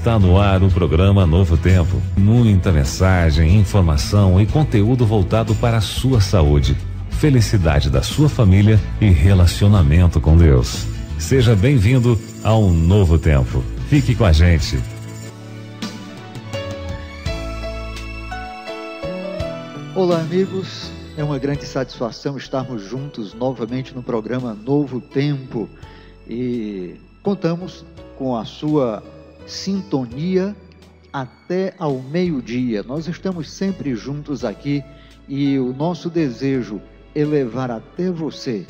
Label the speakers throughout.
Speaker 1: Está no ar o programa Novo Tempo. Muita mensagem, informação e conteúdo voltado para a sua saúde, felicidade da sua família e relacionamento com Deus. Seja bem-vindo ao Novo Tempo. Fique com a gente.
Speaker 2: Olá, amigos. É uma grande satisfação estarmos juntos novamente no programa Novo Tempo e contamos com a sua sintonia até ao meio-dia. Nós estamos sempre juntos aqui e o nosso desejo é levar até você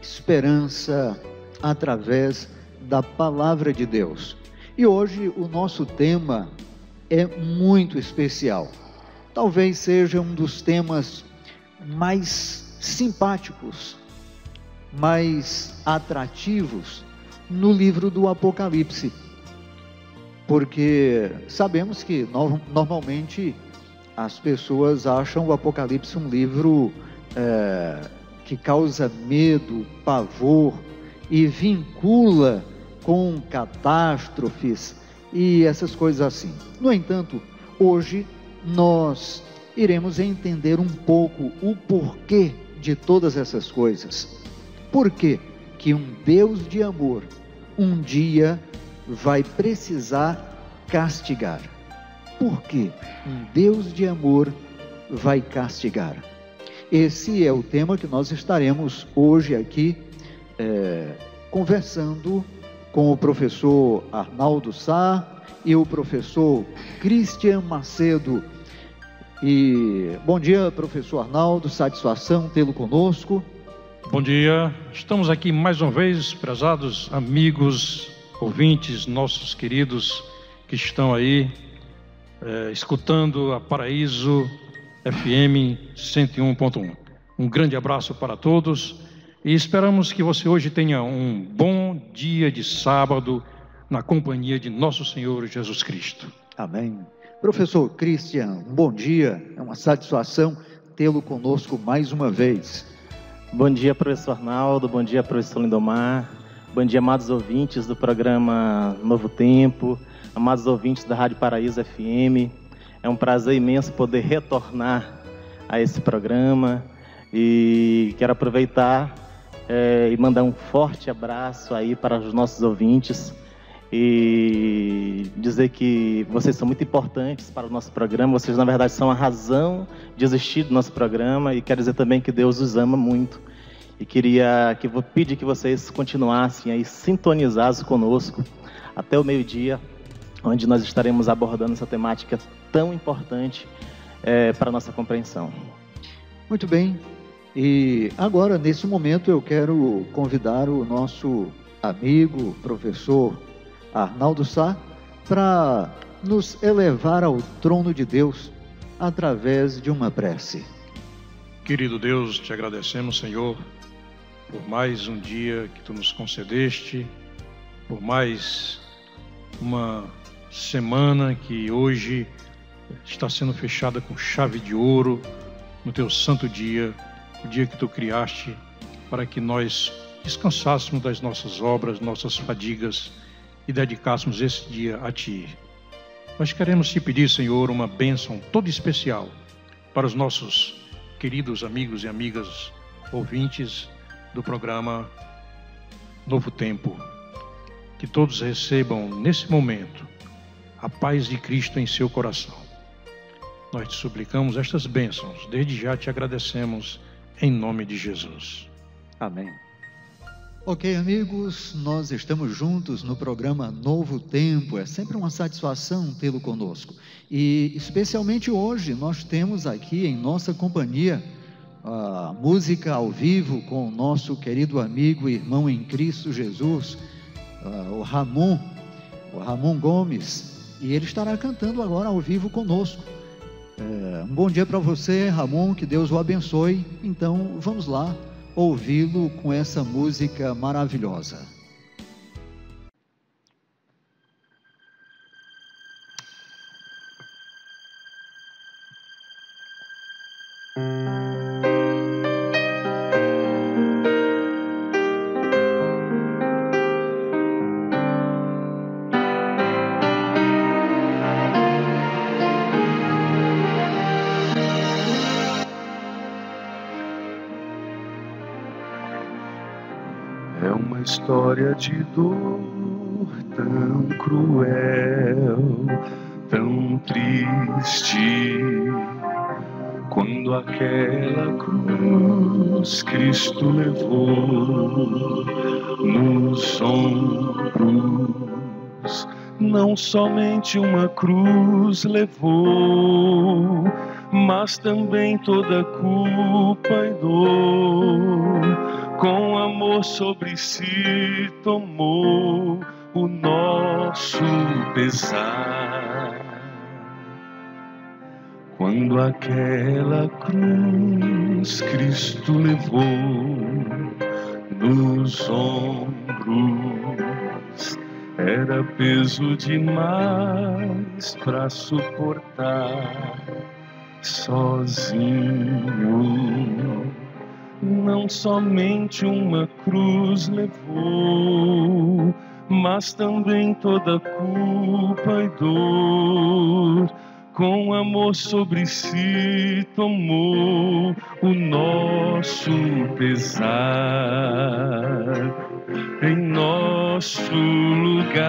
Speaker 2: esperança através da palavra de Deus. E hoje o nosso tema é muito especial. Talvez seja um dos temas mais simpáticos, mais atrativos no livro do Apocalipse, porque sabemos que normalmente as pessoas acham o Apocalipse um livro que causa medo, pavor e vincula com catástrofes e essas coisas assim. No entanto, hoje nós iremos entender um pouco o porquê de todas essas coisas. Por que que um Deus de amor um dia vai precisar castigar? Por que um Deus de amor vai castigar? Esse é o tema que nós estaremos hoje aqui conversando com o professor Arnaldo Sá e o professor Cristian Macedo. E bom dia, professor Arnaldo, satisfação tê-lo conosco.
Speaker 3: Bom dia, estamos aqui mais uma vez, prezados amigos, ouvintes, nossos queridos que estão aí escutando a Paraíso FM 101.1. Um grande abraço para todos e esperamos que você hoje tenha um bom dia de sábado na companhia de nosso Senhor Jesus Cristo.
Speaker 2: Amém. Professor Cristian, um bom dia, é uma satisfação tê-lo conosco mais uma vez.
Speaker 4: Bom dia, professor Arnaldo, bom dia, professor Lindomar, bom dia, amados ouvintes do programa Novo Tempo, amados ouvintes da Rádio Paraíso FM. É um prazer imenso poder retornar a esse programa e quero aproveitar e mandar um forte abraço aí para os nossos ouvintes e dizer que vocês são muito importantes para o nosso programa. Vocês, na verdade, são a razão de existir do nosso programa e quero dizer também que Deus os ama muito. E pedir que vocês continuassem aí sintonizados conosco até o meio-dia, onde nós estaremos abordando essa temática tão importante para a nossa compreensão.
Speaker 2: Muito bem. E agora, nesse momento, eu quero convidar o nosso amigo, professor Arnaldo Sá, para nos elevar ao trono de Deus através de uma prece.
Speaker 3: Querido Deus, te agradecemos, Senhor, por mais um dia que Tu nos concedeste, por mais uma semana que hoje está sendo fechada com chave de ouro no Teu santo dia, o dia que Tu criaste para que nós descansássemos das nossas obras, nossas fadigas e dedicássemos esse dia a Ti. Nós queremos Te pedir, Senhor, uma bênção toda especial para os nossos queridos amigos e amigas ouvintes do programa Novo Tempo. Que todos recebam nesse momento a paz de Cristo em seu coração. Nós te suplicamos estas bênçãos, desde já te agradecemos em nome de Jesus.
Speaker 2: Amém. Ok, amigos, nós estamos juntos no programa Novo Tempo. É sempre uma satisfação tê-lo conosco. E especialmente hoje nós temos aqui em nossa companhia a música ao vivo com o nosso querido amigo e irmão em Cristo Jesus, o Ramon Gomes, e ele estará cantando agora ao vivo conosco. Um bom dia para você, Ramon, que Deus o abençoe. Então vamos lá ouvi-lo com essa música maravilhosa.
Speaker 5: É uma história de dor tão cruel, tão triste. Quando aquela cruz Cristo levou nos ombros, não somente uma cruz levou, mas também toda culpa e dor. Com amor sobre si tomou o nosso pesar. Quando aquela cruz Cristo levou nos ombros, era peso demais para suportar sozinho. Não somente uma cruz levou, mas também toda culpa e dor. Com amor sobre si tomou o nosso pesar, em nosso lugar.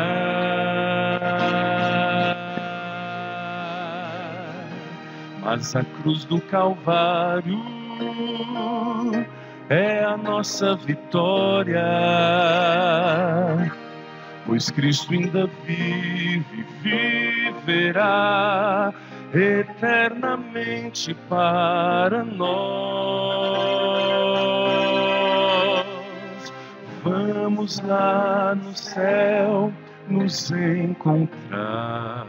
Speaker 5: Mas a cruz do Calvário é a nossa vitória, pois Cristo ainda vive, viverá eternamente para nós. Vamos lá no céu nos encontrar.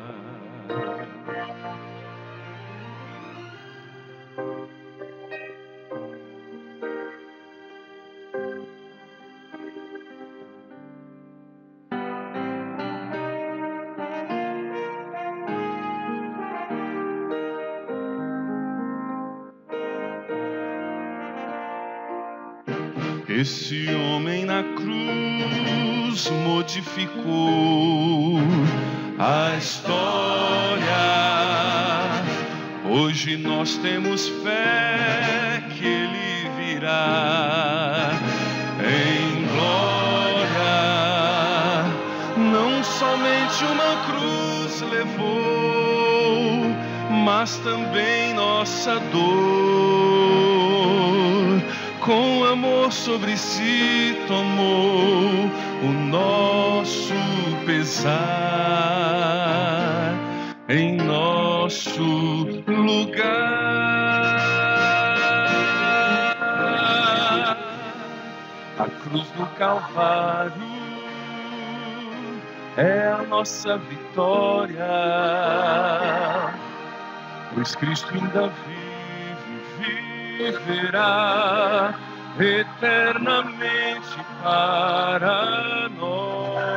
Speaker 5: Esse homem na cruz modificou a história. Hoje nós temos fé que ele virá em glória. Não somente uma cruz levou, mas também nossa dor. Com amor sobre si tomou o nosso pesar, em nosso lugar. A cruz do Calvário é a nossa vitória, pois Cristo ainda viverá eternamente para nós.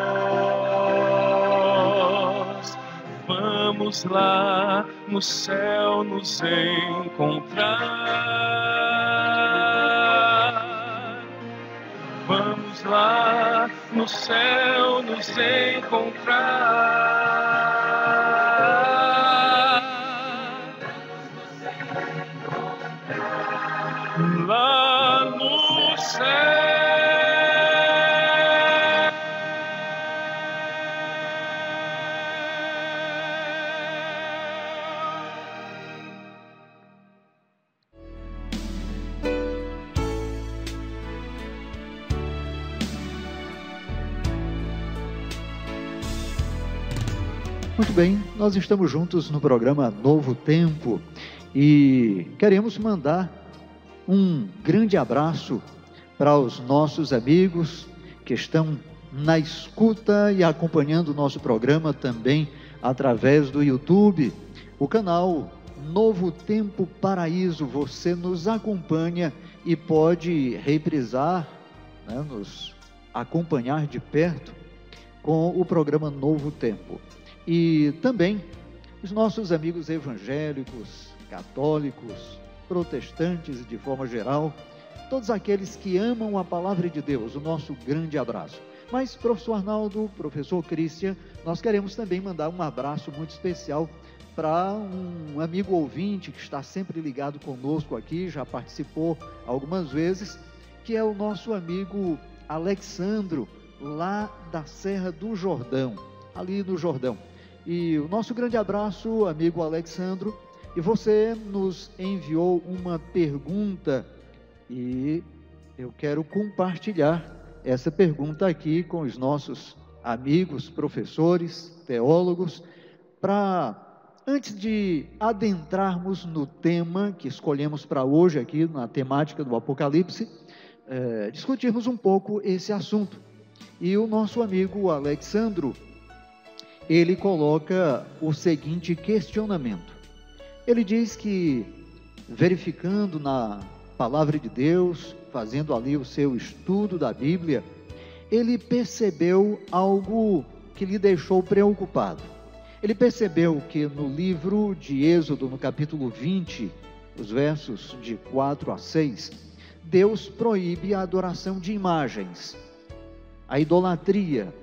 Speaker 5: Vamos lá no céu nos encontrar. Vamos lá no céu nos encontrar. Lá no céu.
Speaker 2: Muito bem, nós estamos juntos no programa Novo Tempo e queremos mandar um grande abraço para os nossos amigos que estão na escuta e acompanhando o nosso programa também através do YouTube, o canal Novo Tempo Paraíso. Você nos acompanha e pode reprisar, né, nos acompanhar de perto com o programa Novo Tempo. E também os nossos amigos evangélicos, católicos, protestantes de forma geral, todos aqueles que amam a palavra de Deus, o nosso grande abraço. Mas, professor Arnaldo, professor Cristian, nós queremos também mandar um abraço muito especial para um amigo ouvinte que está sempre ligado conosco aqui, já participou algumas vezes, que é o nosso amigo Alexandro, lá da Serra do Jordão, ali no Jordão. E o nosso grande abraço, amigo Alexandro. E você nos enviou uma pergunta e eu quero compartilhar essa pergunta aqui com os nossos amigos, professores, teólogos, para, antes de adentrarmos no tema que escolhemos para hoje aqui, na temática do Apocalipse, discutirmos um pouco esse assunto. E o nosso amigo Alexandro, ele coloca o seguinte questionamento. Ele diz que, verificando na Palavra de Deus, fazendo ali o seu estudo da Bíblia, ele percebeu algo que lhe deixou preocupado. Ele percebeu que no livro de Êxodo, no capítulo 20, os versos de 4 a 6, Deus proíbe a adoração de imagens, a idolatria.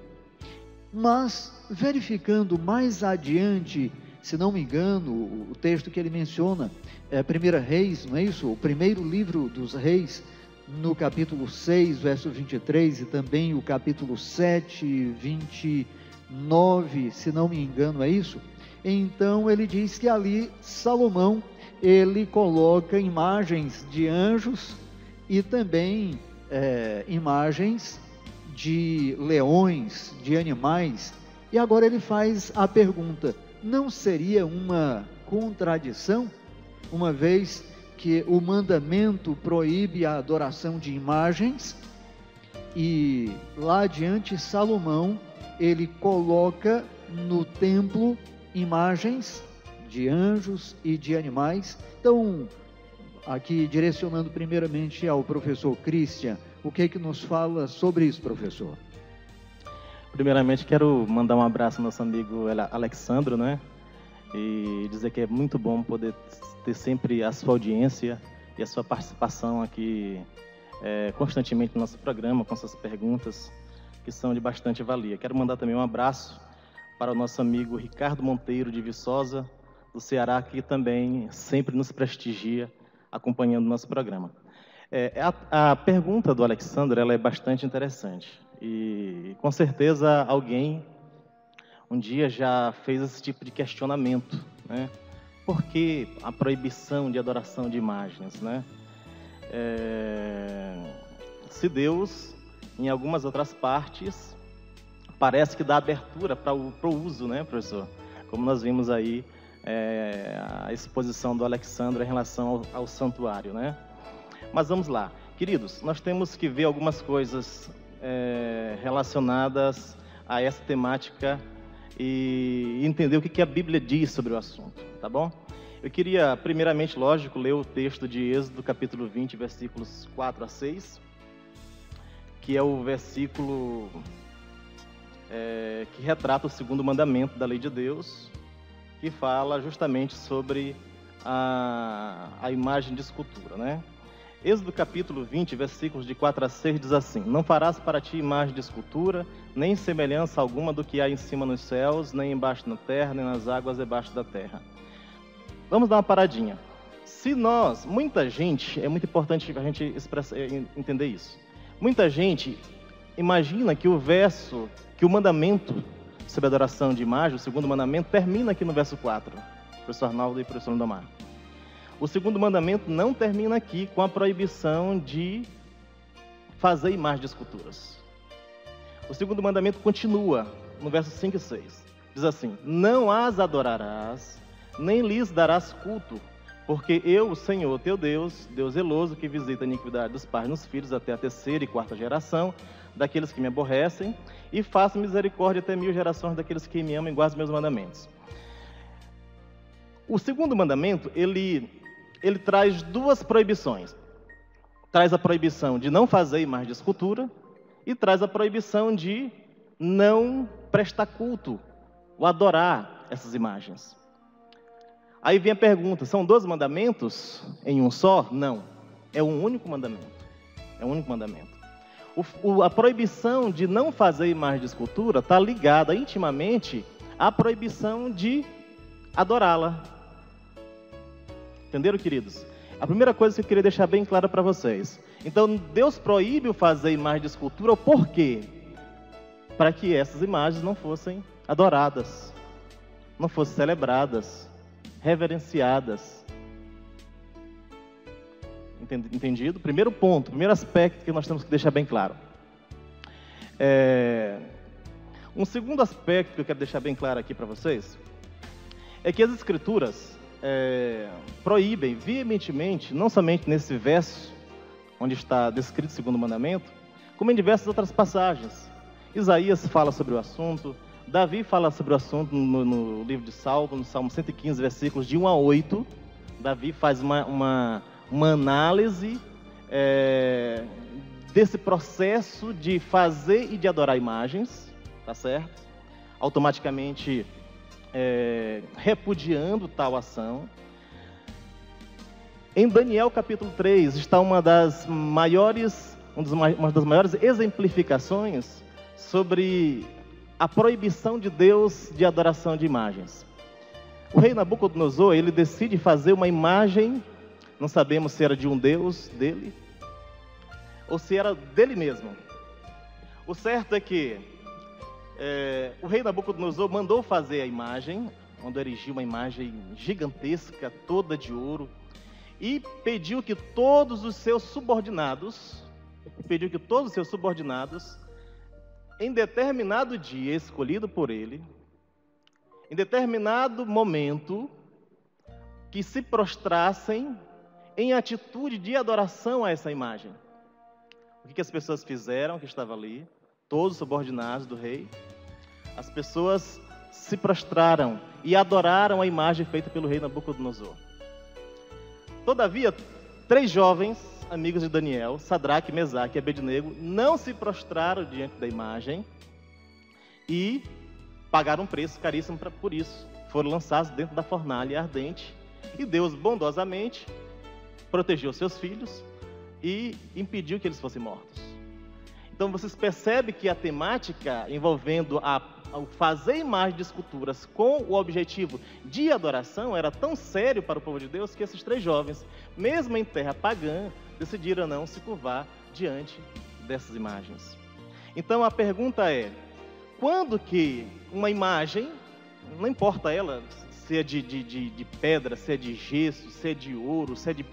Speaker 2: Mas, verificando mais adiante, se não me engano, o texto que ele menciona é 1 Reis, não é isso? O primeiro livro dos Reis, no capítulo 6, verso 23, e também o capítulo 7, 29, se não me engano, é isso? Então ele diz que ali Salomão, ele coloca imagens de anjos e também imagens de leões, de animais. E agora ele faz a pergunta: não seria uma contradição, uma vez que o mandamento proíbe a adoração de imagens, e lá adiante Salomão, ele coloca no templo imagens de anjos e de animais? Então, aqui direcionando primeiramente ao professor Christian, o que nos fala sobre isso, professor?
Speaker 4: Primeiramente, quero mandar um abraço ao nosso amigo Alexandro, né? E dizer que é muito bom poder ter sempre a sua audiência e a sua participação aqui constantemente no nosso programa, com suas perguntas, que são de bastante valia. Quero mandar também um abraço para o nosso amigo Ricardo Monteiro, de Viçosa, do Ceará, que também sempre nos prestigia, acompanhando o nosso programa. A pergunta do Alexandre, ela é bastante interessante. E com certeza alguém um dia já fez esse tipo de questionamento, né? Por que a proibição de adoração de imagens, né? Se Deus, em algumas outras partes, parece que dá abertura para o uso, né, professor? Como nós vimos aí a exposição do Alexandre em relação ao santuário, né? Mas vamos lá, queridos, nós temos que ver algumas coisas relacionadas a essa temática e entender o que a Bíblia diz sobre o assunto, tá bom? Eu queria, primeiramente, lógico, ler o texto de Êxodo, capítulo 20, versículos 4 a 6, que é o versículo que retrata o segundo mandamento da lei de Deus, que fala justamente sobre a imagem de escultura, né? Êxodo capítulo 20, versículos de 4 a 6 diz assim: não farás para ti imagem de escultura, nem semelhança alguma do que há em cima nos céus, nem embaixo na terra, nem nas águas debaixo da terra. Vamos dar uma paradinha. Muita gente, é muito importante a gente entender isso. Muita gente imagina que o mandamento sobre adoração de imagem, o segundo mandamento, termina aqui no verso 4. Professor Arnaldo e professor Lindomar. O segundo mandamento não termina aqui com a proibição de fazer imagem de esculturas. O segundo mandamento continua no verso 5 e 6. Diz assim: não as adorarás, nem lhes darás culto, porque eu, o Senhor teu Deus, Deus zeloso, que visita a iniquidade dos pais nos filhos até a 3ª e 4ª geração daqueles que me aborrecem, e faço misericórdia até 1000 gerações daqueles que me amam e guardam os meus mandamentos. O segundo mandamento, ele traz duas proibições. Traz a proibição de não fazer imagem de escultura e traz a proibição de não prestar culto ou adorar essas imagens. Aí vem a pergunta: são 2 mandamentos em um só? Não. É um único mandamento. É um único mandamento. A proibição de não fazer imagem de escultura está ligada intimamente à proibição de adorá-la. Entenderam, queridos? A primeira coisa que eu queria deixar bem clara para vocês. Então, Deus proíbe o fazer imagem de escultura, por quê? Para que essas imagens não fossem adoradas, não fossem celebradas, reverenciadas. Entendido? Primeiro ponto, primeiro aspecto que nós temos que deixar bem claro. Um segundo aspecto que eu quero deixar bem claro aqui para vocês é que as Escrituras proíbem veementemente, não somente nesse verso onde está descrito o segundo mandamento, como em diversas outras passagens. Isaías fala sobre o assunto, Davi fala sobre o assunto no livro de Salmo, no Salmo 115, versículos de 1 a 8. Davi faz uma análise desse processo de fazer e de adorar imagens, tá certo? Automaticamente repudiando tal ação. Em Daniel capítulo 3 está uma das maiores exemplificações sobre a proibição de Deus de adoração de imagens. O rei Nabucodonosor, ele decide fazer uma imagem, não sabemos se era de um deus dele, ou se era dele mesmo. O certo é que o rei Nabucodonosor mandou fazer a imagem, mandou erigir uma imagem gigantesca, toda de ouro, e pediu que todos os seus subordinados, em determinado dia escolhido por ele, em determinado momento, que se prostrassem em atitude de adoração a essa imagem. O que as pessoas fizeram, que estava ali, todos os subordinados do rei? As pessoas se prostraram e adoraram a imagem feita pelo rei Nabucodonosor. Todavia, 3 jovens amigos de Daniel, Sadraque, Mesaque e Abednego, não se prostraram diante da imagem e pagaram um preço caríssimo por isso. Foram lançados dentro da fornalha ardente e Deus bondosamente protegeu seus filhos e impediu que eles fossem mortos. Então vocês percebem que a temática envolvendo o fazer imagem de esculturas com o objetivo de adoração era tão sério para o povo de Deus que esses 3 jovens, mesmo em terra pagã, decidiram não se curvar diante dessas imagens. Então a pergunta é, quando que uma imagem, não importa ela, se é de pedra, se é de gesso, se é de ouro, se é de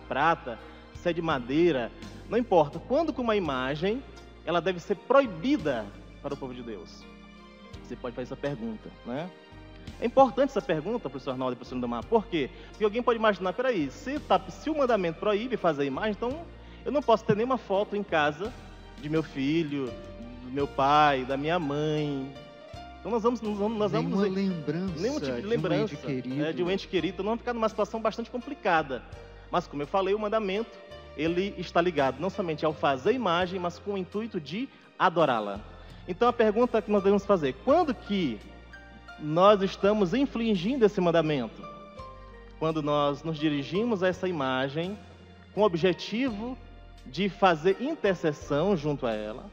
Speaker 4: prata, se é de madeira, não importa, quando que uma imagem ela deve ser proibida para o povo de Deus? Você pode fazer essa pergunta, né? É importante essa pergunta, professor Arnaldo e professor Lindomar, por quê? Porque alguém pode imaginar, peraí, se o mandamento proíbe fazer imagem, então eu não posso ter nenhuma foto em casa de meu filho, do meu pai, da minha mãe. Então nós vamos
Speaker 2: lembrança,
Speaker 4: nenhum tipo de lembrança
Speaker 2: de
Speaker 4: um ente querido, então vamos ficar numa situação bastante complicada. Mas como eu falei, o mandamento, ele está ligado não somente ao fazer imagem, mas com o intuito de adorá-la. Então a pergunta que nós devemos fazer, quando que nós estamos infringindo esse mandamento? Quando nós nos dirigimos a essa imagem com o objetivo de fazer intercessão junto a ela.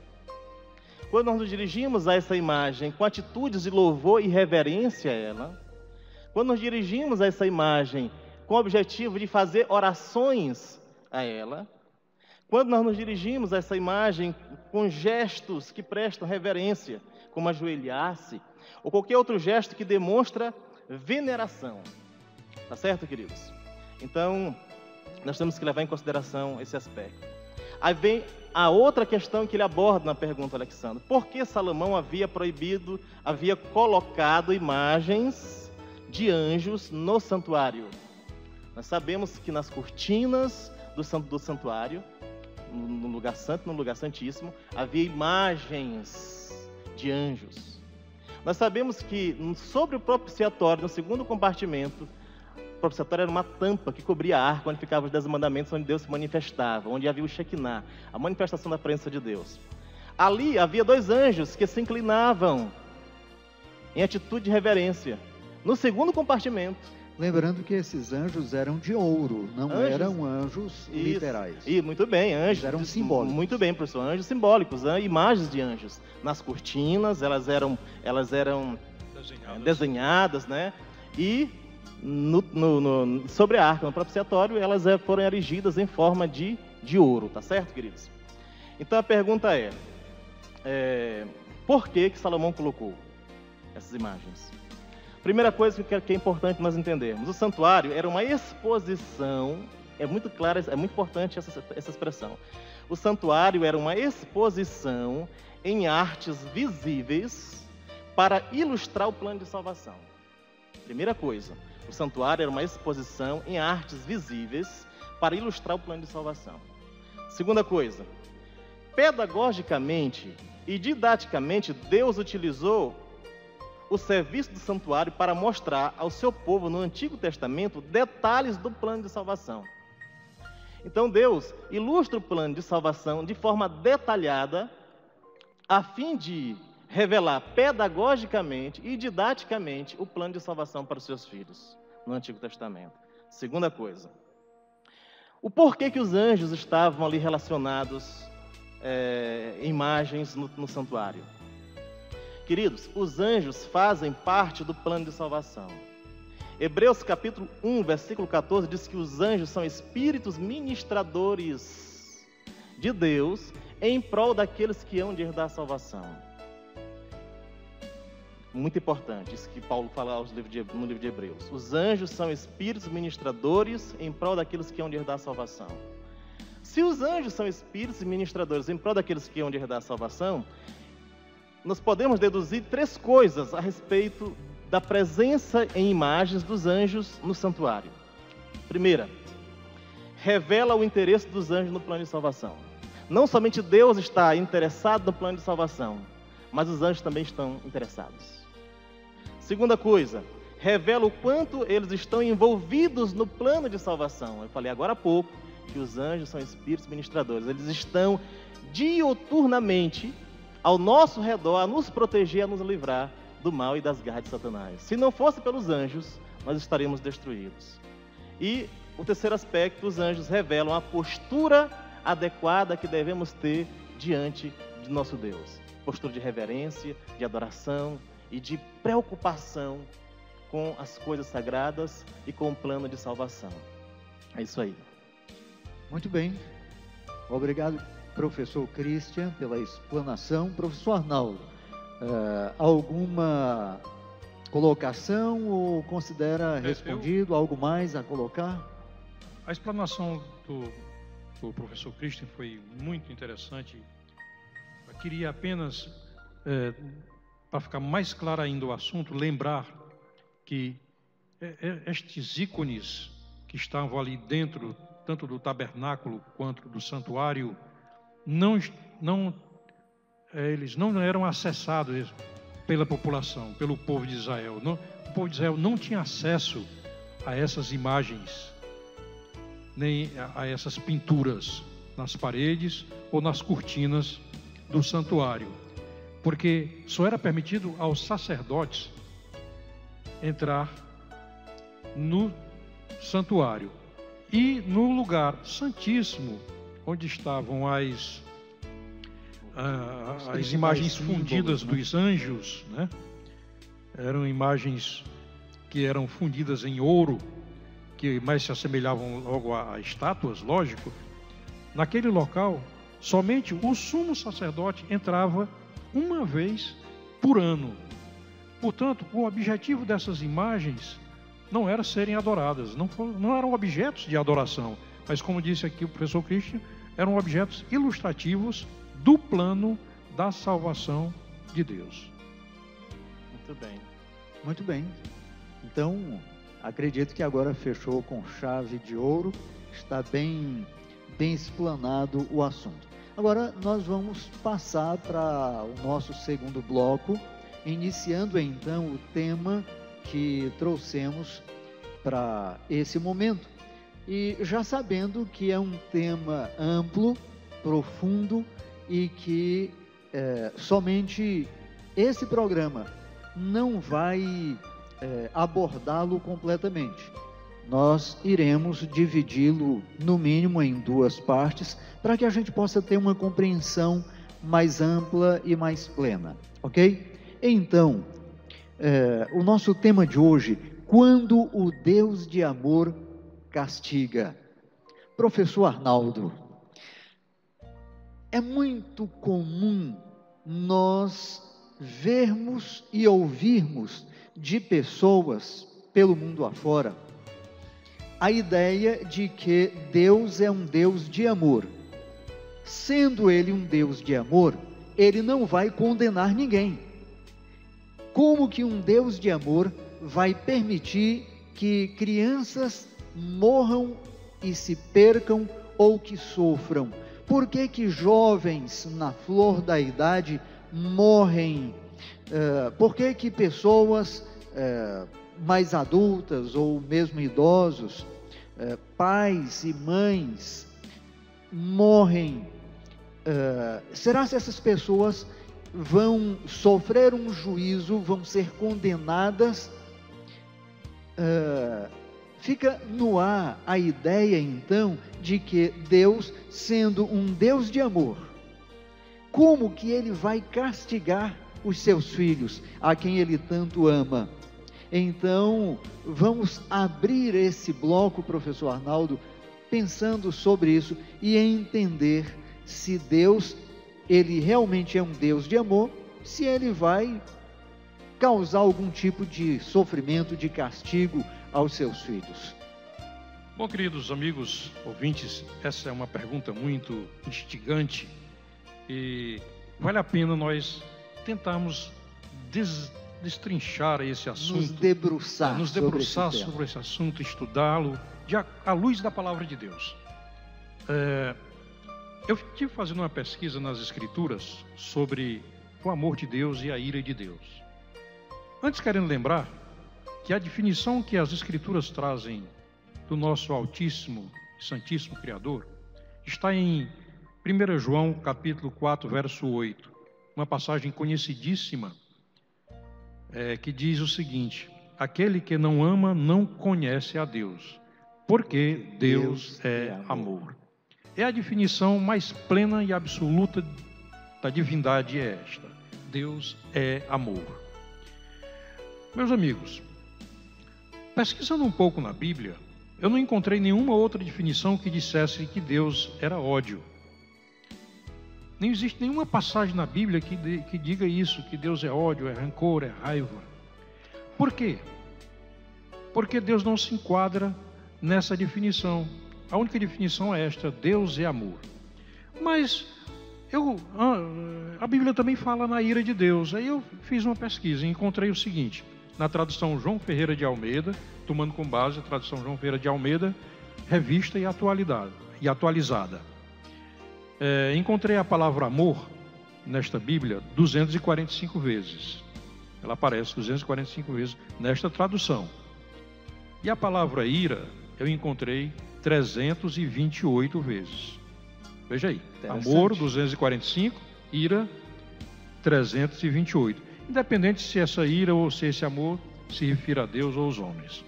Speaker 4: Quando nós nos dirigimos a essa imagem com atitudes de louvor e reverência a ela. Quando nos dirigimos a essa imagem com o objetivo de fazer orações a ela. Quando nós nos dirigimos a essa imagem com gestos que prestam reverência, como ajoelhar-se, ou qualquer outro gesto que demonstra veneração. Tá certo, queridos? Então, nós temos que levar em consideração esse aspecto. Aí vem a outra questão que ele aborda na pergunta, Alexandre. Por que Salomão havia colocado imagens de anjos no santuário? Nós sabemos que nas cortinas do santuário, no lugar santo, no lugar santíssimo, havia imagens de anjos. Nós sabemos que sobre o propiciatório, no segundo compartimento, o propiciatório era uma tampa que cobria a arca onde ficavam os 10 mandamentos, onde Deus se manifestava, onde havia o Shekinah, a manifestação da presença de Deus. Ali havia 2 anjos que se inclinavam em atitude de reverência. No segundo compartimento,
Speaker 2: lembrando que esses anjos eram de ouro, não eram anjos literais.
Speaker 4: Muito bem, anjos.
Speaker 2: Eram simbólicos.
Speaker 4: Muito bem, professor, anjos simbólicos, imagens de anjos. Nas cortinas, elas eram desenhadas, né? E sobre a arca, no propiciatório, elas foram erigidas em forma de ouro, tá certo, queridos? Então a pergunta é por que Salomão colocou essas imagens? Primeira coisa que é importante nós entendermos, o santuário era uma exposição, é muito claro, é muito importante essa expressão. O santuário era uma exposição em artes visíveis para ilustrar o plano de salvação. Primeira coisa, o santuário era uma exposição em artes visíveis para ilustrar o plano de salvação. Segunda coisa, pedagogicamente e didaticamente, Deus utilizou o serviço do santuário para mostrar ao seu povo no Antigo Testamento detalhes do plano de salvação. Então Deus ilustra o plano de salvação de forma detalhada, a fim de revelar pedagogicamente e didaticamente o plano de salvação para os seus filhos no Antigo Testamento. Segunda coisa, o porquê que os anjos estavam ali relacionados em imagens no santuário. Queridos, os anjos fazem parte do plano de salvação. Hebreus capítulo 1, versículo 14, diz que os anjos são espíritos ministradores de Deus em prol daqueles que hão de herdar a salvação. Muito importante, isso que Paulo fala no livro de Hebreus. Os anjos são espíritos ministradores em prol daqueles que hão de herdar a salvação. Se os anjos são espíritos ministradores em prol daqueles que hão de herdar a salvação, nós podemos deduzir três coisas a respeito da presença em imagens dos anjos no santuário. Primeira, revela o interesse dos anjos no plano de salvação. Não somente Deus está interessado no plano de salvação, mas os anjos também estão interessados. Segunda coisa, revela o quanto eles estão envolvidos no plano de salvação. Eu falei agora há pouco que os anjos são espíritos ministradores. Eles estão diuturnamente ao nosso redor a nos proteger, a nos livrar do mal e das garras de Satanás. Se não fosse pelos anjos, nós estaríamos destruídos. E o terceiro aspecto, os anjos revelam a postura adequada que devemos ter diante de nosso Deus. Postura de reverência, de adoração e de preocupação com as coisas sagradas e com o plano de salvação. É isso aí.
Speaker 2: Muito bem. Obrigado, professor Christian, pela explanação. Professor Arnaldo, alguma colocação ou considera respondido? Algo mais a colocar?
Speaker 3: A explanação do professor Christian foi muito interessante. Eu queria apenas, para ficar mais claro ainda o assunto, lembrar que estes ícones que estavam ali dentro, tanto do tabernáculo quanto do santuário, eles não eram acessados pela população, pelo povo de Israel. O povo de Israel não tinha acesso a essas imagens, nem a essas pinturas nas paredes ou nas cortinas do santuário, porque só era permitido aos sacerdotes entrar no santuário e no lugar santíssimo, onde estavam as imagens fundidas dos anjos, né? Eram imagens que eram fundidas em ouro, que mais se assemelhavam logo a estátuas, lógico. Naquele local, somente o sumo sacerdote entrava uma vez por ano. Portanto, o objetivo dessas imagens não era serem adoradas, não eram objetos de adoração, mas, como disse aqui o professor Christian, eram objetos ilustrativos do plano da salvação de Deus.
Speaker 4: Muito bem.
Speaker 2: Muito bem. Então, acredito que agora fechou com chave de ouro, está bem explanado o assunto. Agora nós vamos passar para o nosso segundo bloco, iniciando então o tema que trouxemos para esse momento. E já sabendo que é um tema amplo, profundo e que somente esse programa não vai abordá-lo completamente. Nós iremos dividi-lo no mínimo em duas partes para que a gente possa ter uma compreensão mais ampla e mais plena, ok? Então, o nosso tema de hoje, quando o Deus de amor castiga. Professor Arnaldo, é muito comum nós vermos e ouvirmos de pessoas pelo mundo afora a ideia de que Deus é um Deus de amor. Sendo Ele um Deus de amor, Ele não vai condenar ninguém. Como que um Deus de amor vai permitir que crianças morram e se percam ou que sofram? Por que que jovens na flor da idade morrem? Por que que pessoas mais adultas ou mesmo idosos, pais e mães morrem? Será que essas pessoas vão sofrer um juízo, vão ser condenadas? Fica no ar a ideia então de que Deus, sendo um Deus de amor, como que Ele vai castigar os seus filhos, a quem Ele tanto ama? Então, vamos abrir esse bloco, professor Arnaldo, pensando sobre isso e entender se Deus, Ele realmente é um Deus de amor, se Ele vai causar algum tipo de sofrimento, de castigo aos seus filhos.
Speaker 3: Bom, queridos amigos ouvintes, essa é uma pergunta muito instigante e vale a pena nós tentarmos destrinchar esse assunto,
Speaker 2: nos debruçar
Speaker 3: sobre esse assunto, estudá-lo à luz da palavra de Deus. Eu estive fazendo uma pesquisa nas Escrituras sobre o amor de Deus e a ira de Deus. Antes, querendo lembrar que a definição que as Escrituras trazem do nosso Altíssimo, Santíssimo Criador, está em 1 João, capítulo 4, verso 8, uma passagem conhecidíssima, que diz o seguinte: aquele que não ama não conhece a Deus, porque Deus é amor. É a definição mais plena e absoluta da divindade esta: Deus é amor. Meus amigos, pesquisando um pouco na Bíblia, eu não encontrei nenhuma outra definição que dissesse que Deus era ódio. Nem existe nenhuma passagem na Bíblia que diga isso, que Deus é ódio, é rancor, é raiva. Por quê? Porque Deus não se enquadra nessa definição. A única definição é esta: Deus é amor. Mas a Bíblia também fala na ira de Deus. Aí eu fiz uma pesquisa e encontrei o seguinte: na tradução João Ferreira de Almeida, tomando como base a tradução João Ferreira de Almeida, revista e atualizada. Encontrei a palavra amor nesta Bíblia 245 vezes. Ela aparece 245 vezes nesta tradução. E a palavra ira eu encontrei 328 vezes. Veja aí, amor 245, ira 328. Independente se essa ira ou se esse amor se refere a Deus ou aos homens.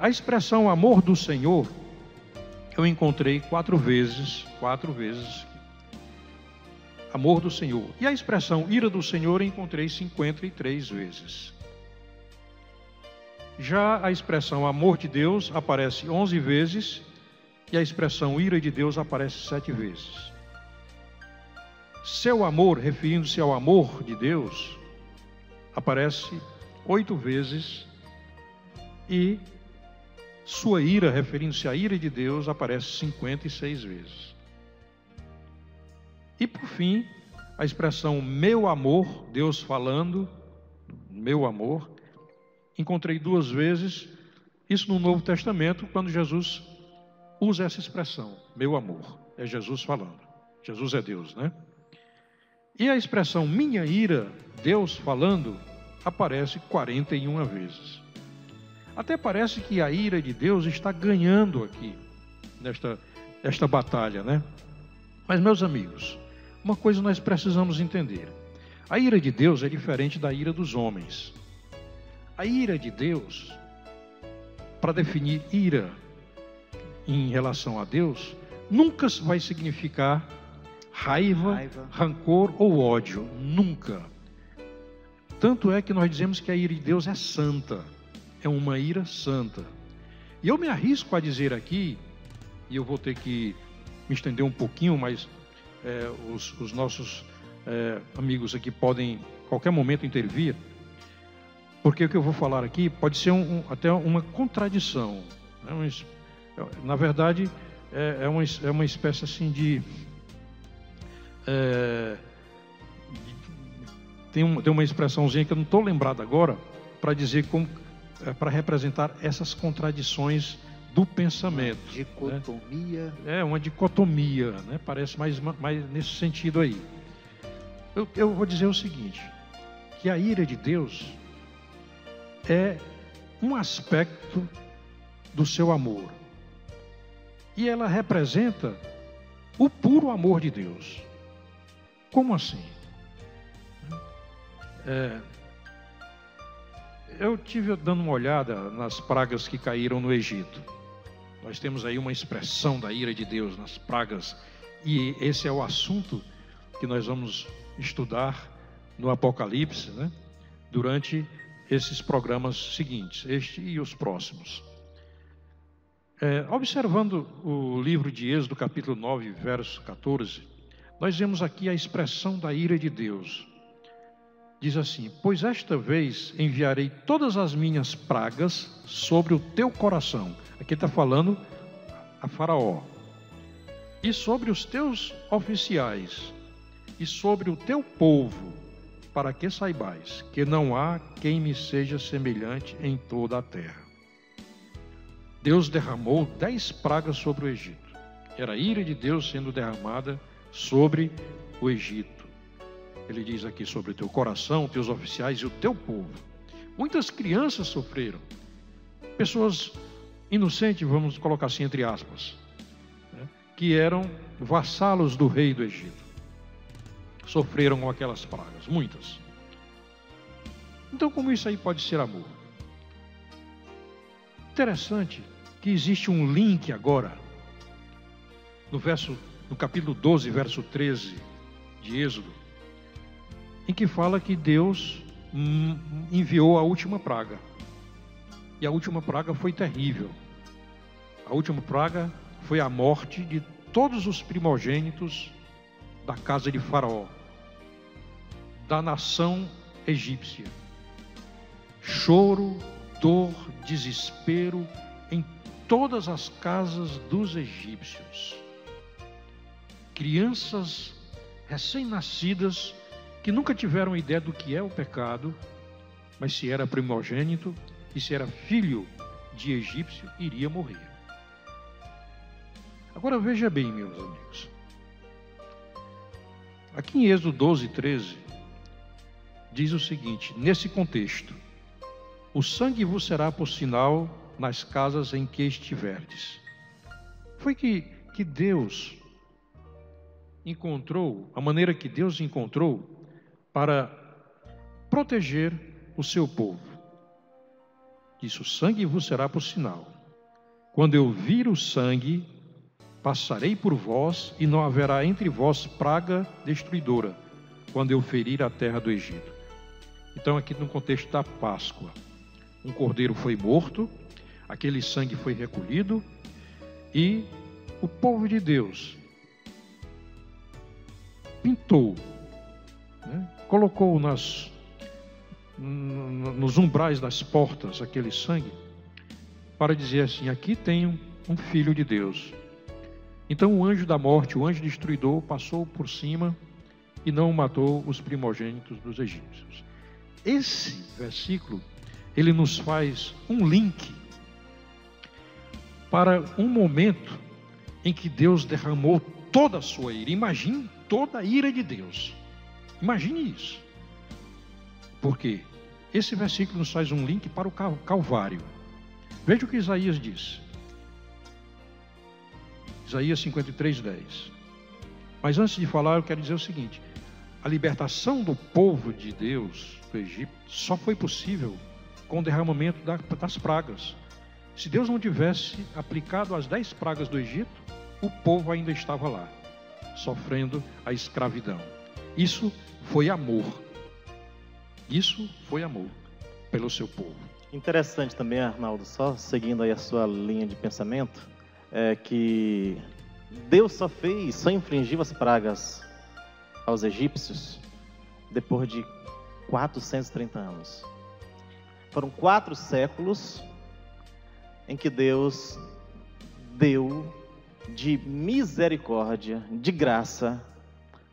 Speaker 3: A expressão amor do Senhor eu encontrei 4 vezes, amor do Senhor. E a expressão ira do Senhor eu encontrei 53 vezes. Já a expressão amor de Deus aparece 11 vezes e a expressão ira de Deus aparece 7 vezes. Seu amor, referindo-se ao amor de Deus, aparece 8 vezes e sua ira, referindo-se à ira de Deus, aparece 56 vezes. E por fim, a expressão meu amor, Deus falando, meu amor, encontrei 2 vezes, isso no Novo Testamento, quando Jesus usa essa expressão, meu amor, é Jesus falando. Jesus é Deus, né? E a expressão minha ira, Deus falando, aparece 41 vezes. Até parece que a ira de Deus está ganhando aqui, nesta batalha, né? Mas, meus amigos, uma coisa nós precisamos entender: a ira de Deus é diferente da ira dos homens. A ira de Deus, para definir ira em relação a Deus, nunca vai significar raiva, rancor ou ódio, nunca. Tanto é que nós dizemos que a ira de Deus é santa. é uma ira santa. E eu me arrisco a dizer aqui, e eu vou ter que me estender um pouquinho, mas os nossos amigos aqui podem, a qualquer momento, intervir, porque o que eu vou falar aqui pode ser até uma contradição. Na verdade, é uma espécie assim de... Tem uma expressãozinha que eu não estou lembrado agora, para dizer como... para representar essas contradições do pensamento.
Speaker 2: Uma dicotomia.
Speaker 3: Né? Uma dicotomia, né? Parece mais nesse sentido aí. Eu vou dizer o seguinte, que a ira de Deus é um aspecto do seu amor. E ela representa o puro amor de Deus. Como assim? Eu tive dando uma olhada nas pragas que caíram no Egito. Nós temos aí uma expressão da ira de Deus nas pragas, e esse é o assunto que nós vamos estudar no Apocalipse, né? Durante esses programas seguintes, este e os próximos. Observando o livro de Êxodo, capítulo 9, verso 14, nós vemos aqui a expressão da ira de Deus. Diz assim: pois esta vez enviarei todas as minhas pragas sobre o teu coração. Aqui está falando a Faraó. E sobre os teus oficiais, e sobre o teu povo, para que saibais que não há quem me seja semelhante em toda a terra. Deus derramou 10 pragas sobre o Egito. Era a ira de Deus sendo derramada sobre o Egito. Ele diz aqui sobre o teu coração, teus oficiais e o teu povo. Muitas crianças sofreram. Pessoas inocentes, vamos colocar assim entre aspas, né, que eram vassalos do rei do Egito. Sofreram com aquelas pragas, muitas. Então, como isso aí pode ser amor? Interessante que existe um link agora, no capítulo 12, verso 13 de Êxodo, em que fala que Deus enviou a última praga. E a última praga foi terrível. A última praga foi a morte de todos os primogênitos da casa de Faraó, da nação egípcia. Choro, dor, desespero em todas as casas dos egípcios. Crianças recém-nascidas que nunca tiveram ideia do que é o pecado, mas se era primogênito e se era filho de egípcio, iria morrer. Agora veja bem, meus amigos. Aqui em Êxodo 12, 13, diz o seguinte, nesse contexto: o sangue vos será por sinal nas casas em que estiverdes. Foi que Deus encontrou, a maneira que Deus encontrou para proteger o seu povo. Diz: o sangue vos será por sinal. Quando eu vir o sangue, passarei por vós, e não haverá entre vós praga destruidora, quando eu ferir a terra do Egito. Então, aqui no contexto da Páscoa, um cordeiro foi morto, aquele sangue foi recolhido, e o povo de Deus pintou, né? Colocou nos umbrais das portas aquele sangue, para dizer assim: aqui tem um filho de Deus. Então o anjo da morte, o anjo destruidor, passou por cima e não matou os primogênitos dos egípcios. Esse versículo, ele nos faz um link para um momento em que Deus derramou toda a sua ira. Imagine toda a ira de Deus. Imagine isso. Porque esse versículo nos faz um link para o Calvário. Veja o que Isaías diz. Isaías 53, 10. Mas antes de falar, eu quero dizer o seguinte: a libertação do povo de Deus do Egito só foi possível com o derramamento das pragas. Se Deus não tivesse aplicado as 10 pragas do Egito, o povo ainda estava lá, sofrendo a escravidão. Isso foi amor. Isso foi amor pelo seu povo.
Speaker 4: Interessante também, Arnaldo, só seguindo aí a sua linha de pensamento, é que Deus só infligiu as pragas aos egípcios depois de 430 anos. Foram 4 séculos em que Deus deu de misericórdia, de graça,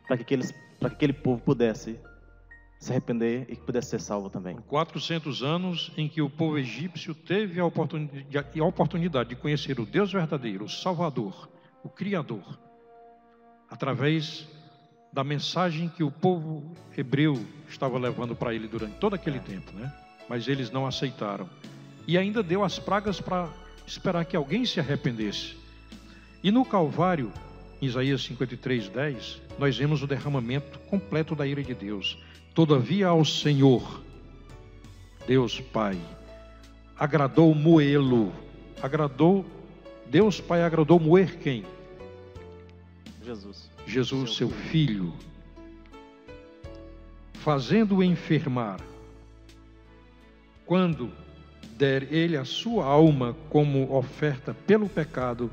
Speaker 4: para que aquele povo pudesse se arrepender e que pudesse ser salvo também.
Speaker 3: 400 anos em que o povo egípcio teve a oportunidade de conhecer o Deus verdadeiro, o Salvador, o Criador, através da mensagem que o povo hebreu estava levando para ele durante todo aquele tempo, né? Mas eles não aceitaram. E ainda deu as pragas para esperar que alguém se arrependesse. E no Calvário, em Isaías 53:10, nós vemos o derramamento completo da ira de Deus. Todavia ao Senhor, Deus Pai, agradou moê-lo. Deus Pai agradou moer quem? Jesus, seu filho, fazendo-o enfermar. Quando der ele a sua alma como oferta pelo pecado,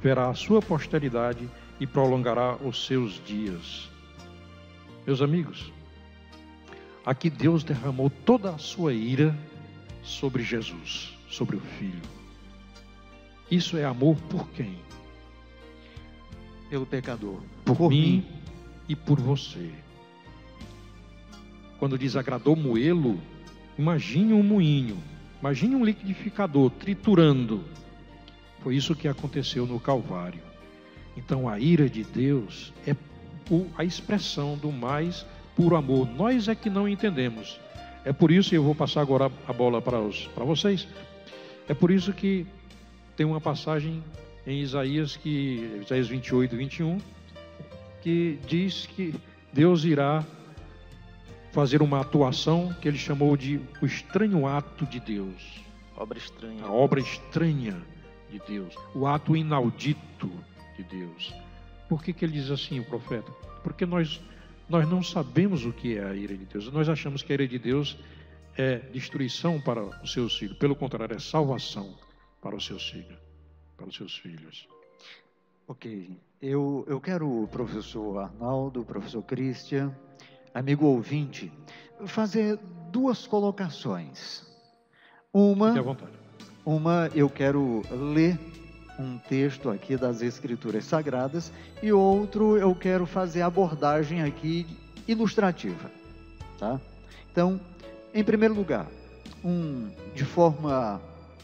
Speaker 3: verá a sua posteridade e prolongará os seus dias. Meus amigos, aqui Deus derramou toda a sua ira sobre Jesus, sobre o Filho. Isso é amor por quem?
Speaker 2: Pelo pecador.
Speaker 3: Por mim e por você. Quando diz agradou moê-lo, imagine um moinho, imagine um liquidificador triturando. Foi isso que aconteceu no Calvário. Então a ira de Deus é a expressão do mais puro amor. Nós é que não entendemos. É por isso, e eu vou passar agora a bola para vocês, é por isso que tem uma passagem em Isaías 28:21, que diz que Deus irá fazer uma atuação que ele chamou de o estranho ato de Deus.
Speaker 4: Obra estranha.
Speaker 3: A obra estranha de Deus, o ato inaudito de Deus. Por que ele diz assim, o profeta? Porque nós não sabemos o que é a ira de Deus. Nós achamos que a ira de Deus é destruição para os seus filhos. Pelo contrário, é salvação para os seus filhos.
Speaker 2: Ok. Eu quero, professor Arnaldo, professor Christian, amigo ouvinte, fazer 2 colocações.
Speaker 3: Fique à vontade.
Speaker 2: Uma, eu quero ler um texto aqui das Escrituras Sagradas, e outro, eu quero fazer a abordagem aqui ilustrativa, tá? Então, em primeiro lugar, de forma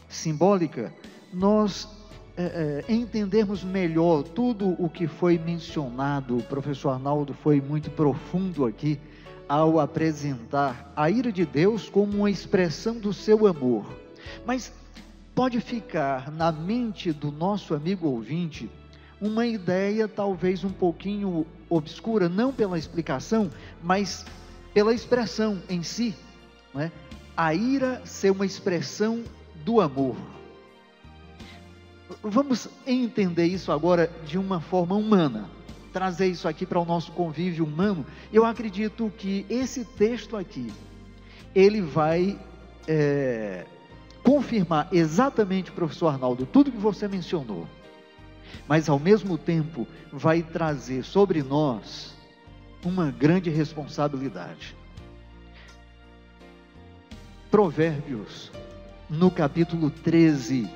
Speaker 2: simbólica, nós entendermos melhor tudo o que foi mencionado. O professor Arnaldo foi muito profundo aqui ao apresentar a ira de Deus como uma expressão do seu amor. Mas pode ficar na mente do nosso amigo ouvinte uma ideia talvez um pouquinho obscura, não pela explicação, mas pela expressão em si, né? A ira ser uma expressão do amor. Vamos entender isso agora de uma forma humana, trazer isso aqui para o nosso convívio humano. Eu acredito que esse texto aqui, ele vai confirmar exatamente, professor Arnaldo, tudo que você mencionou, mas ao mesmo tempo vai trazer sobre nós uma grande responsabilidade. Provérbios, no capítulo 13,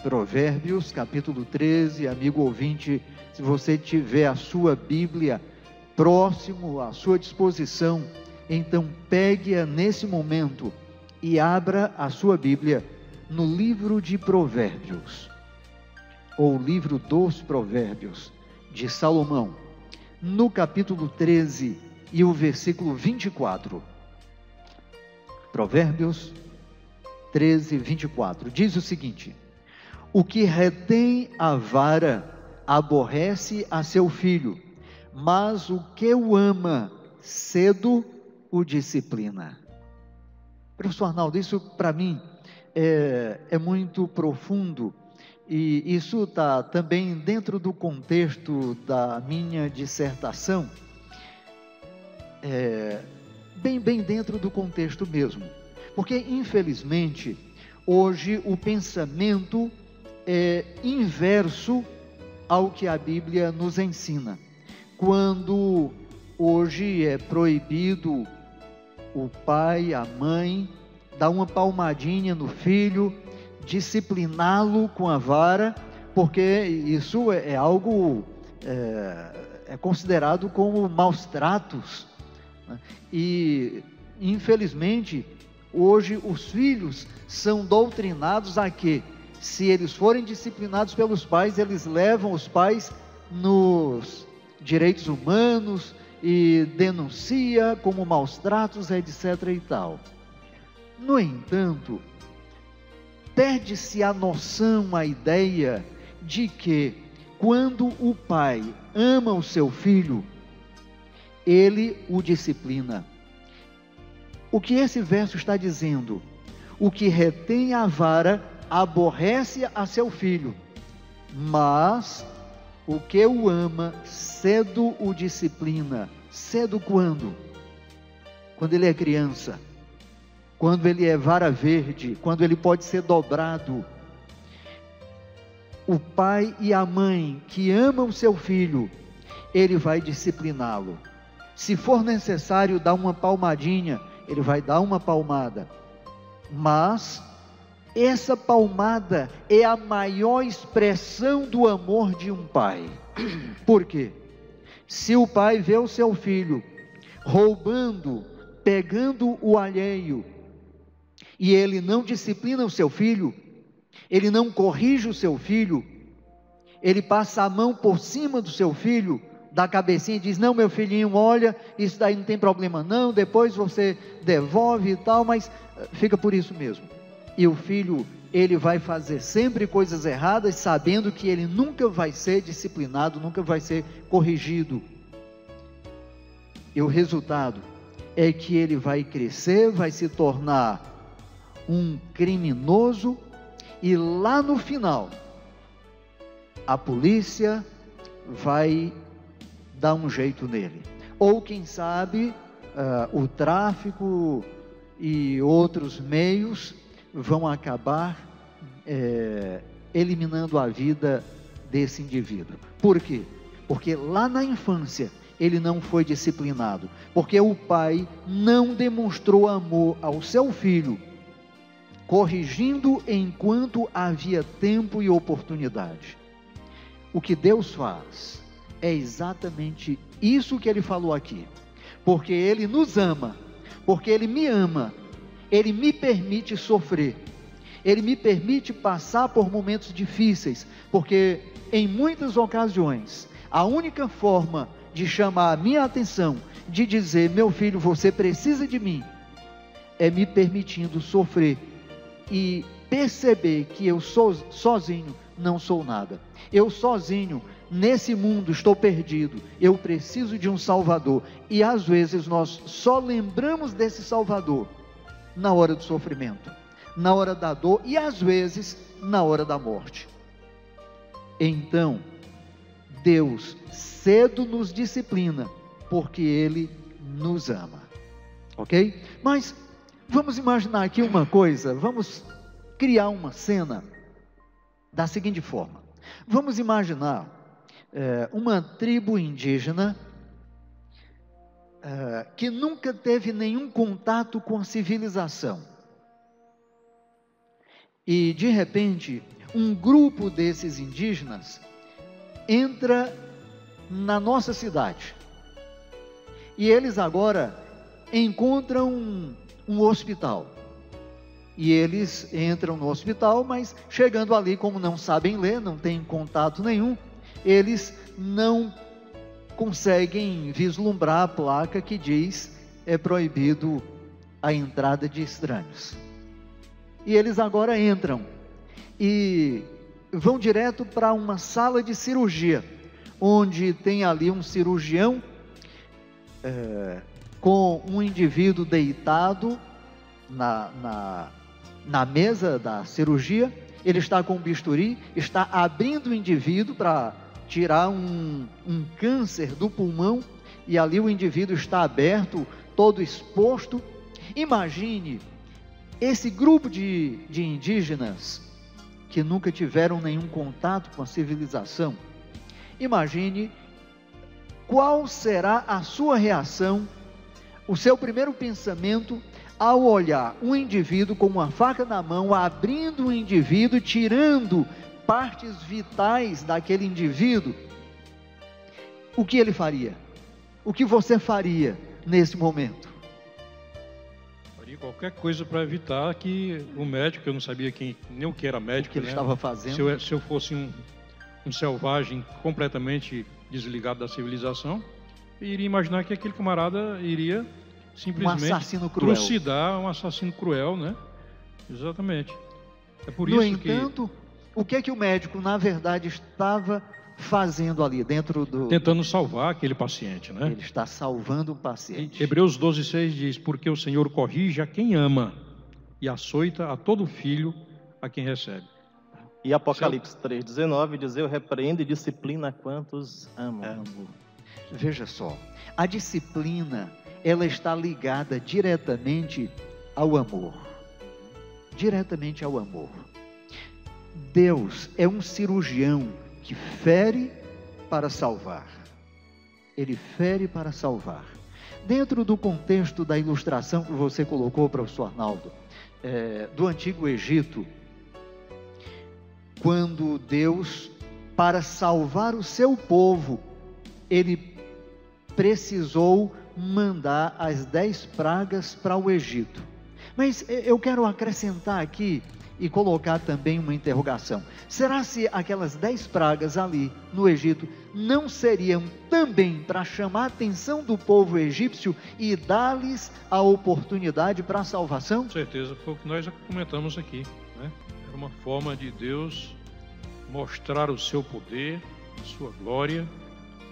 Speaker 2: Provérbios, capítulo 13, amigo ouvinte, se você tiver a sua Bíblia próximo à sua disposição, então pegue-a nesse momento e abra a sua Bíblia no livro de Provérbios, ou livro dos Provérbios de Salomão, no capítulo 13 e o versículo 24. Provérbios 13, 24, diz o seguinte: o que retém a vara aborrece a seu filho, mas o que o ama cedo o disciplina. Professor Arnaldo, isso para mim é muito profundo, e isso está também dentro do contexto da minha dissertação, bem dentro do contexto mesmo, Porque, infelizmente, hoje o pensamento é inverso ao que a Bíblia nos ensina. Quando hoje é proibido o pai, a mãe, dar uma palmadinha no filho, discipliná-lo com a vara, porque isso é algo, é considerado como maus tratos, né? E, infelizmente, hoje os filhos são doutrinados a que, se eles forem disciplinados pelos pais, eles levam os pais nos direitos humanos e denuncia como maus tratos, etc. e tal. No entanto, perde-se a noção, a ideia de que quando o pai ama o seu filho, ele o disciplina. O que esse verso está dizendo? O que retém a vara aborrece a seu filho, mas o que o ama cedo o disciplina. Cedo quando? Quando ele é criança, quando ele é vara verde, quando ele pode ser dobrado. O pai e a mãe que amam o seu filho, ele vai discipliná-lo. Se for necessário dar uma palmadinha, ele vai dar uma palmada. Mas essa palmada é a maior expressão do amor de um pai. Por quê? Se o pai vê o seu filho roubando, pegando o alheio, e ele não disciplina o seu filho, ele não corrige o seu filho, ele passa a mão por cima do seu filho, da cabecinha e diz: não, meu filhinho, olha, isso daí não tem problema não, depois você devolve e tal, mas fica por isso mesmo. E o filho, ele vai fazer sempre coisas erradas, sabendo que ele nunca vai ser disciplinado, nunca vai ser corrigido. E o resultado é que ele vai crescer, vai se tornar um criminoso, e lá no final, a polícia vai dar um jeito nele. Ou quem sabe, o tráfico e outros meios vão acabar eliminando a vida desse indivíduo. Por quê? Porque lá na infância ele não foi disciplinado, porque o pai não demonstrou amor ao seu filho, corrigindo enquanto havia tempo e oportunidade. O que Deus faz é exatamente isso que ele falou aqui, porque ele nos ama, porque ele me ama, ele me permite sofrer, ele me permite passar por momentos difíceis, porque em muitas ocasiões, a única forma de chamar a minha atenção, de dizer: meu filho, você precisa de mim, é me permitindo sofrer e perceber que eu sozinho não sou nada. Eu sozinho nesse mundo estou perdido. Eu preciso de um Salvador. E às vezes nós só lembramos desse Salvador na hora do sofrimento, na hora da dor e às vezes na hora da morte. Então, Deus cedo nos disciplina, porque Ele nos ama. Ok? Mas vamos imaginar aqui uma coisa, vamos criar uma cena da seguinte forma. Vamos imaginar uma tribo indígena que nunca teve nenhum contato com a civilização. E de repente, um grupo desses indígenas entra na nossa cidade. E eles agora encontram um hospital. E eles entram no hospital, mas chegando ali, como não sabem ler, não têm contato nenhum, eles não conseguem vislumbrar a placa que diz: é proibido a entrada de estranhos. E eles agora entram e vão direto para uma sala de cirurgia, onde tem ali um cirurgião com um indivíduo deitado na mesa da cirurgia. Ele está com um bisturi, está abrindo o indivíduo para tirar um câncer do pulmão, e ali o indivíduo está aberto, todo exposto. Imagine esse grupo de indígenas que nunca tiveram nenhum contato com a civilização, imagine qual será a sua reação, o seu primeiro pensamento ao olhar um indivíduo com uma faca na mão, abrindo o indivíduo, tirando partes vitais daquele indivíduo. O que ele faria? O que você faria nesse momento?
Speaker 3: Faria qualquer coisa para evitar que o médico, eu não sabia nem o que era médico,
Speaker 2: o que ele estava fazendo.
Speaker 3: Se eu fosse um selvagem completamente desligado da civilização, eu iria imaginar que aquele camarada iria simplesmente trucidar um assassino cruel, né? Exatamente. É por isso que... No entanto,
Speaker 2: o que o médico, na verdade, estava fazendo ali dentro do...
Speaker 3: Tentando salvar aquele paciente, né?
Speaker 2: Ele está salvando um paciente.
Speaker 3: Hebreus 12:6 diz: porque o Senhor corrige a quem ama e açoita a todo filho a quem recebe.
Speaker 4: E Apocalipse 3:19 diz: eu repreendo e disciplina quantos amam.
Speaker 2: Veja só, a disciplina, ela está ligada diretamente ao amor. Diretamente ao amor. Deus é um cirurgião que fere para salvar. Ele fere para salvar. Dentro do contexto da ilustração que você colocou, professor Arnaldo, do Antigo Egito, quando Deus, para salvar o seu povo, ele precisou mandar as 10 pragas para o Egito. Mas eu quero acrescentar aqui e colocar também uma interrogação. Será se aquelas 10 pragas ali no Egito não seriam também para chamar a atenção do povo egípcio e dar-lhes a oportunidade para a salvação?
Speaker 3: Com certeza, foi o que nós comentamos aqui, né? Era uma forma de Deus mostrar o seu poder, a sua glória,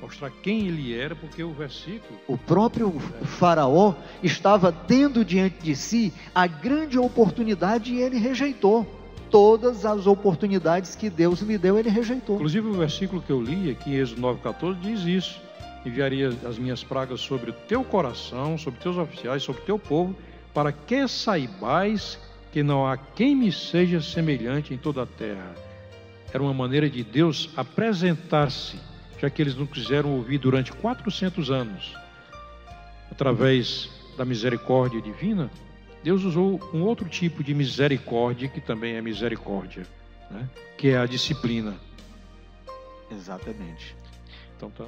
Speaker 3: mostrar quem ele era, porque o versículo...
Speaker 2: O próprio faraó estava tendo diante de si a grande oportunidade e ele rejeitou. Todas as oportunidades que Deus lhe deu, ele rejeitou.
Speaker 3: Inclusive o versículo que eu li aqui em Êxodo 9:14 diz isso: enviaria as minhas pragas sobre o teu coração, sobre teus oficiais, sobre o teu povo, para que saibais que não há quem me seja semelhante em toda a terra. Era uma maneira de Deus apresentar-se, já que eles não quiseram ouvir durante 400 anos, através da misericórdia divina. Deus usou um outro tipo de misericórdia, que também é misericórdia, né? Que é a disciplina.
Speaker 2: Exatamente.
Speaker 3: Então tá.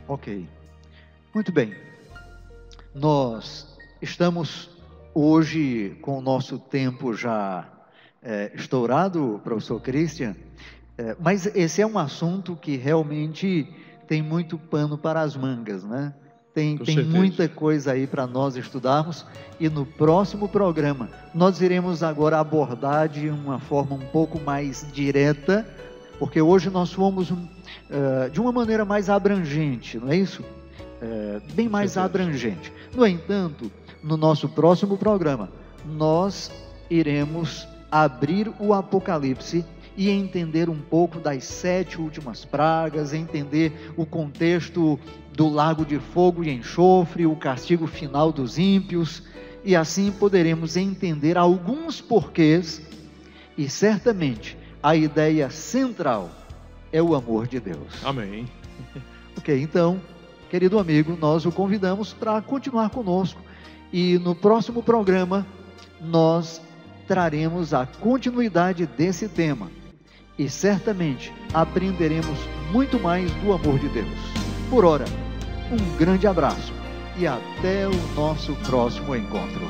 Speaker 2: Ok. Muito bem. Nós estamos hoje com o nosso tempo já estourado, professor Christian, mas esse é um assunto que realmente tem muito pano para as mangas, né? Tem muita coisa aí para nós estudarmos, e no próximo programa nós iremos agora abordar de uma forma um pouco mais direta, porque hoje nós fomos de uma maneira mais abrangente, não é isso? Bem mais abrangente. No entanto, no nosso próximo programa nós iremos abrir o Apocalipse e entender um pouco das 7 últimas pragas, entender o contexto do lago de fogo e enxofre, o castigo final dos ímpios, e assim poderemos entender alguns porquês, e certamente a ideia central é o amor de Deus.
Speaker 3: Amém.
Speaker 2: Ok, então, querido amigo, nós o convidamos para continuar conosco, e no próximo programa nós traremos a continuidade desse tema. E certamente aprenderemos muito mais do amor de Deus. Por ora, um grande abraço e até o nosso próximo encontro.